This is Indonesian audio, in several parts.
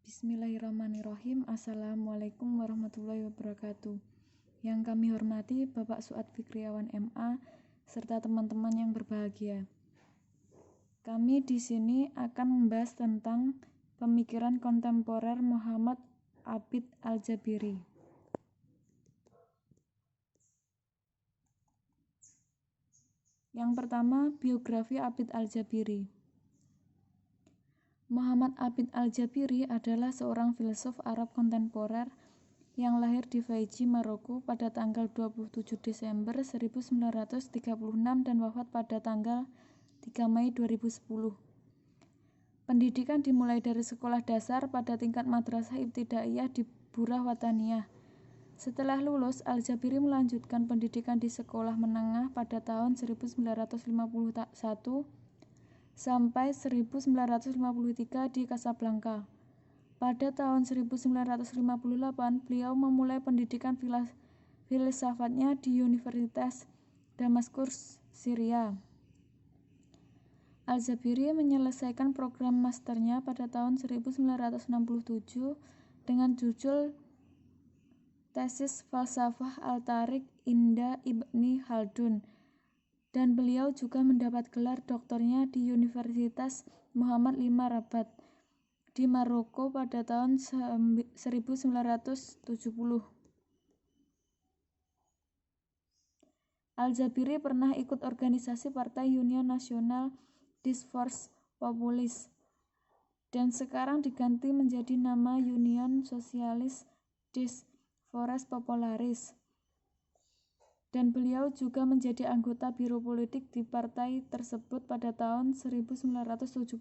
Bismillahirrahmanirrahim. Assalamualaikum warahmatullahi wabarakatuh. Yang kami hormati Bapak Suad Fikriawan MA serta teman-teman yang berbahagia. Kami di sini akan membahas tentang pemikiran kontemporer Muhammad Abid Al-Jabiri. Yang pertama, biografi Abid Al-Jabiri. Muhammad Abid Al-Jabiri adalah seorang filsuf Arab kontemporer yang lahir di Fiji, Maroko pada tanggal 27 Desember 1936 dan wafat pada tanggal 3 Mei 2010. Pendidikan dimulai dari sekolah dasar pada tingkat madrasah ibtidaiyah di Burah Wataniyah. Setelah lulus, Al-Jabiri melanjutkan pendidikan di sekolah menengah pada tahun 1951 sampai 1953 di Casablanca. Pada tahun 1958, beliau memulai pendidikan filsafatnya di Universitas Damaskus, Syria. Al-Jabiri menyelesaikan program masternya pada tahun 1967 dengan judul Tesis Falsafah Al-Tariq Inda Ibni Khaldun, dan beliau juga mendapat gelar doktornya di Universitas Muhammad V Rabat di Maroko pada tahun 1970. Al-Jabiri pernah ikut organisasi Partai Union Nasional des Forces Populistes dan sekarang diganti menjadi nama Union Socialiste des Forces Populaires. Dan beliau juga menjadi anggota biro politik di partai tersebut pada tahun 1975.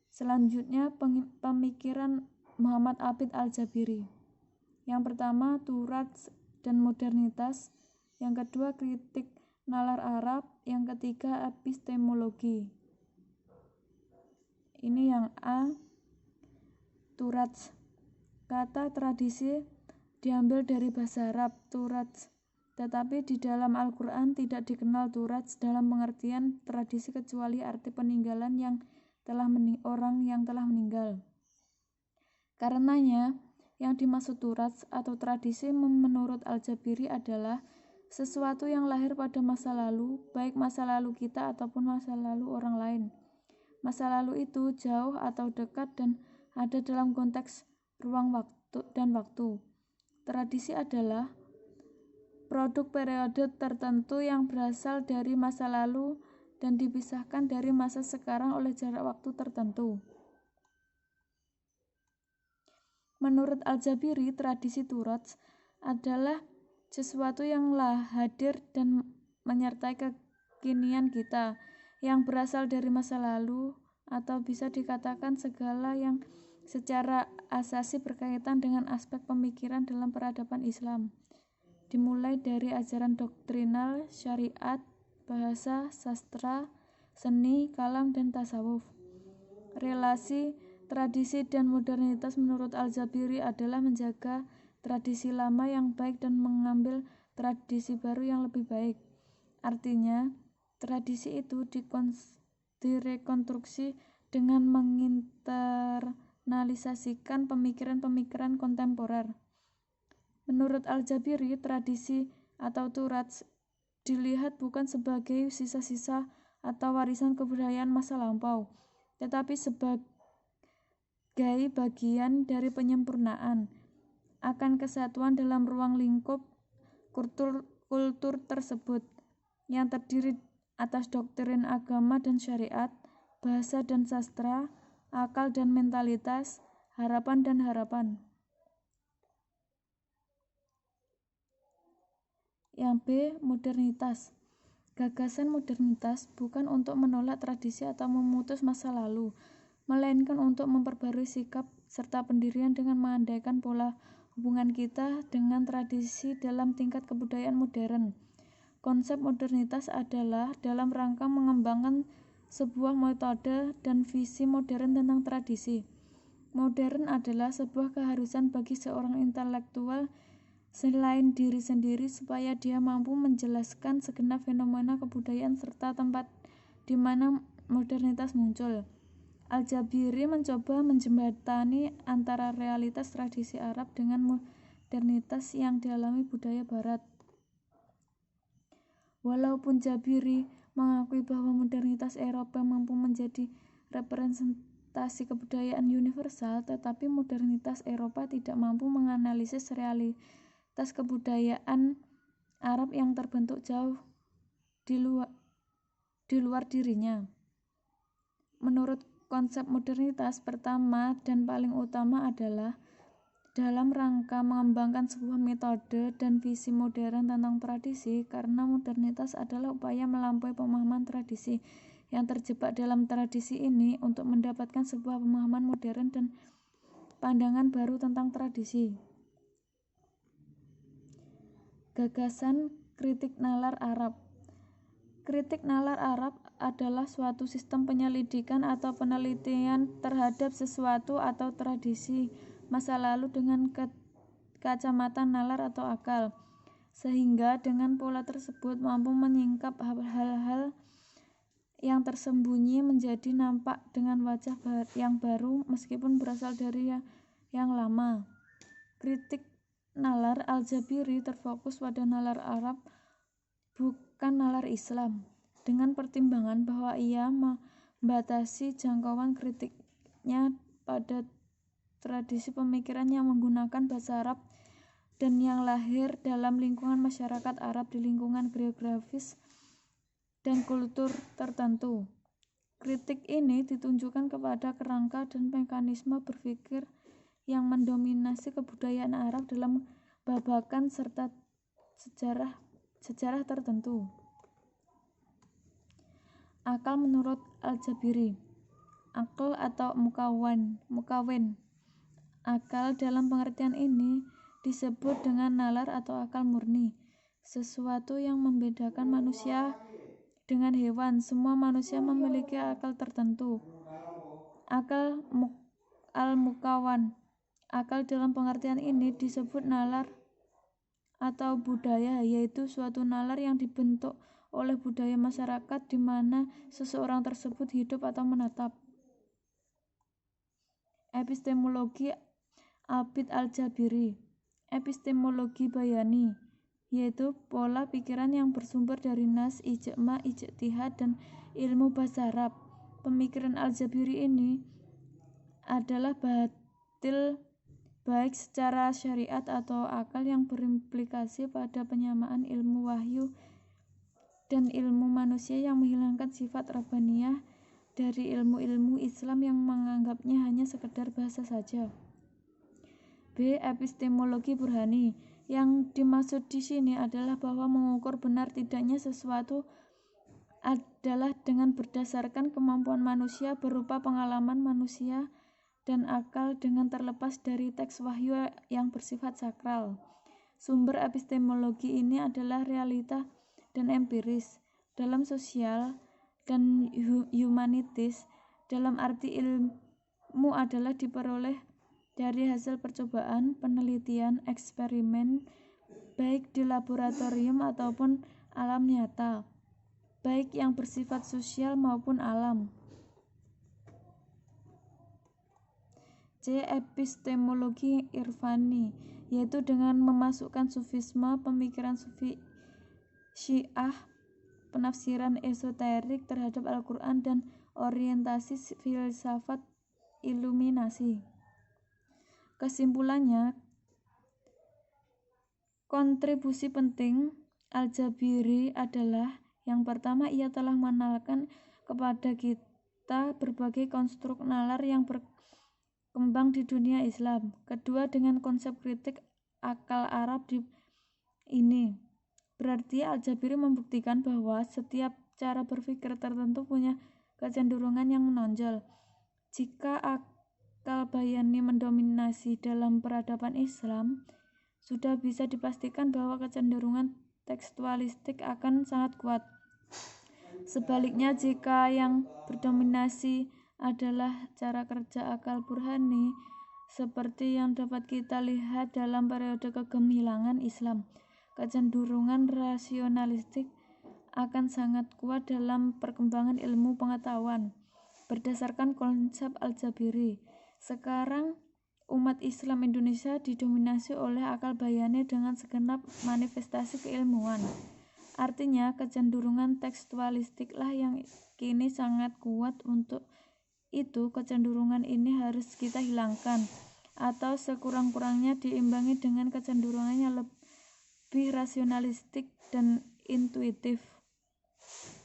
Selanjutnya, pemikiran Muhammad Abid Al-Jabiri. Yang pertama, Turath dan modernitas. Yang kedua, kritik nalar Arab. Yang ketiga, epistemologi. Ini yang A, Turath. Kata tradisi diambil dari bahasa Arab, Turath. Tetapi di dalam Al-Quran tidak dikenal Turath dalam pengertian tradisi kecuali arti peninggalan orang yang telah meninggal. Karenanya, yang dimaksud Turath atau tradisi menurut Al-Jabiri adalah sesuatu yang lahir pada masa lalu, baik masa lalu kita ataupun masa lalu orang lain. Masa lalu itu jauh atau dekat dan ada dalam konteks ruang dan waktu. Tradisi adalah produk periode tertentu yang berasal dari masa lalu dan dipisahkan dari masa sekarang oleh jarak waktu tertentu. Menurut Al-Jabiri, tradisi Turath adalah sesuatu yang hadir dan menyertai kekinian kita, yang berasal dari masa lalu, atau bisa dikatakan segala yang secara asasi berkaitan dengan aspek pemikiran dalam peradaban Islam, dimulai dari ajaran doktrinal, syariat, bahasa, sastra, seni, kalam, dan tasawuf. Relasi tradisi dan modernitas menurut Al-Jabiri adalah menjaga tradisi lama yang baik dan mengambil tradisi baru yang lebih baik. Artinya, tradisi itu direkonstruksi dengan menginteralisasikan pemikiran-pemikiran kontemporer. Menurut Al-Jabiri, tradisi atau Turath dilihat bukan sebagai sisa-sisa atau warisan kebudayaan masa lampau, tetapi sebagai bagian dari penyempurnaan akan kesatuan dalam ruang lingkup kultur tersebut, yang terdiri atas doktrin agama dan syariat, bahasa dan sastra, akal dan mentalitas, harapan dan harapan. Yang B, modernitas. Gagasan modernitas bukan untuk menolak tradisi atau memutus masa lalu, melainkan untuk memperbarui sikap serta pendirian dengan mengandaikan pola hubungan kita dengan tradisi dalam tingkat kebudayaan modern. Konsep modernitas adalah dalam rangka mengembangkan sebuah metode dan visi modern tentang tradisi. Modern adalah sebuah keharusan bagi seorang intelektual selain diri sendiri supaya dia mampu menjelaskan segenap fenomena kebudayaan serta tempat di mana modernitas muncul. Al-Jabiri mencoba menjembatani antara realitas tradisi Arab dengan modernitas yang dialami budaya Barat. Walaupun Jabiri mengakui bahwa modernitas Eropa mampu menjadi representasi kebudayaan universal, tetapi modernitas Eropa tidak mampu menganalisis realitas kebudayaan Arab yang terbentuk jauh di luar dirinya. Menurut konsep modernitas, pertama dan paling utama adalah dalam rangka mengembangkan sebuah metode dan visi modern tentang tradisi, karena modernitas adalah upaya melampaui pemahaman tradisi yang terjebak dalam tradisi ini untuk mendapatkan sebuah pemahaman modern dan pandangan baru tentang tradisi. Gagasan kritik nalar Arab. Kritik nalar Arab adalah suatu sistem penyelidikan atau penelitian terhadap sesuatu atau tradisi masa lalu dengan kacamata nalar atau akal, sehingga dengan pola tersebut mampu menyingkap hal-hal yang tersembunyi menjadi nampak dengan wajah yang baru meskipun berasal dari yang lama. Kritik nalar Al-Jabiri terfokus pada nalar Arab, bukan nalar Islam, dengan pertimbangan bahwa ia membatasi jangkauan kritiknya pada tradisi pemikiran yang menggunakan bahasa Arab dan yang lahir dalam lingkungan masyarakat Arab di lingkungan geografis dan kultur tertentu. Kritik ini ditunjukkan kepada kerangka dan mekanisme berpikir yang mendominasi kebudayaan Arab dalam babakan serta sejarah tertentu. Akal menurut Al-Jabiri. Akal atau mukawin. Akal dalam pengertian ini disebut dengan nalar atau akal murni, sesuatu yang membedakan manusia dengan hewan. Semua manusia memiliki akal tertentu. Akal al-mukawan. Akal dalam pengertian ini disebut nalar atau budaya, yaitu suatu nalar yang dibentuk oleh budaya masyarakat di mana seseorang tersebut hidup atau menetap. Epistemologi Abid Al-Jabiri. Epistemologi bayani, yaitu pola pikiran yang bersumber dari nas, ijma, ijtihad, dan ilmu bahasa Arab. Pemikiran Al-Jabiri ini adalah batil baik secara syariat atau akal yang berimplikasi pada penyamaan ilmu wahyu dan ilmu manusia yang menghilangkan sifat rabbaniyah dari ilmu-ilmu Islam yang menganggapnya hanya sekedar bahasa saja. B. Epistemologi burhani. Yang dimaksud di sini adalah bahwa mengukur benar tidaknya sesuatu adalah dengan berdasarkan kemampuan manusia berupa pengalaman manusia dan akal dengan terlepas dari teks wahyu yang bersifat sakral. Sumber epistemologi ini adalah realita dan empiris. Dalam sosial dan humanitis, dalam arti ilmu adalah diperoleh dari hasil percobaan, penelitian, eksperimen, baik di laboratorium ataupun alam nyata, baik yang bersifat sosial maupun alam. C. Epistemologi irfani, yaitu dengan memasukkan sufisme, pemikiran sufi Syiah, penafsiran esoterik terhadap Al-Quran, dan orientasi filsafat iluminasi. Kesimpulannya, kontribusi penting Al-Jabiri adalah: yang pertama, ia telah mengenalkan kepada kita berbagai konstruk nalar yang berkembang di dunia Islam. Kedua, dengan konsep kritik akal Arab ini, berarti Al-Jabiri membuktikan bahwa setiap cara berpikir tertentu punya kecenderungan yang menonjol. Jika akal bayani mendominasi dalam peradaban Islam, sudah bisa dipastikan bahwa kecenderungan tekstualistik akan sangat kuat. Sebaliknya, jika yang berdominasi adalah cara kerja akal burhani, seperti yang dapat kita lihat dalam periode kegemilangan Islam, kecenderungan rasionalistik akan sangat kuat dalam perkembangan ilmu pengetahuan. berdasarkan konsep Al-Jabiri. Sekarang umat Islam Indonesia didominasi oleh akal bayani dengan segenap manifestasi keilmuan. Artinya kecenderungan tekstualistiklah yang kini sangat kuat. Untuk itu kecenderungan ini harus kita hilangkan, atau sekurang-kurangnya diimbangi dengan kecenderungan yang lebih rasionalistik dan intuitif.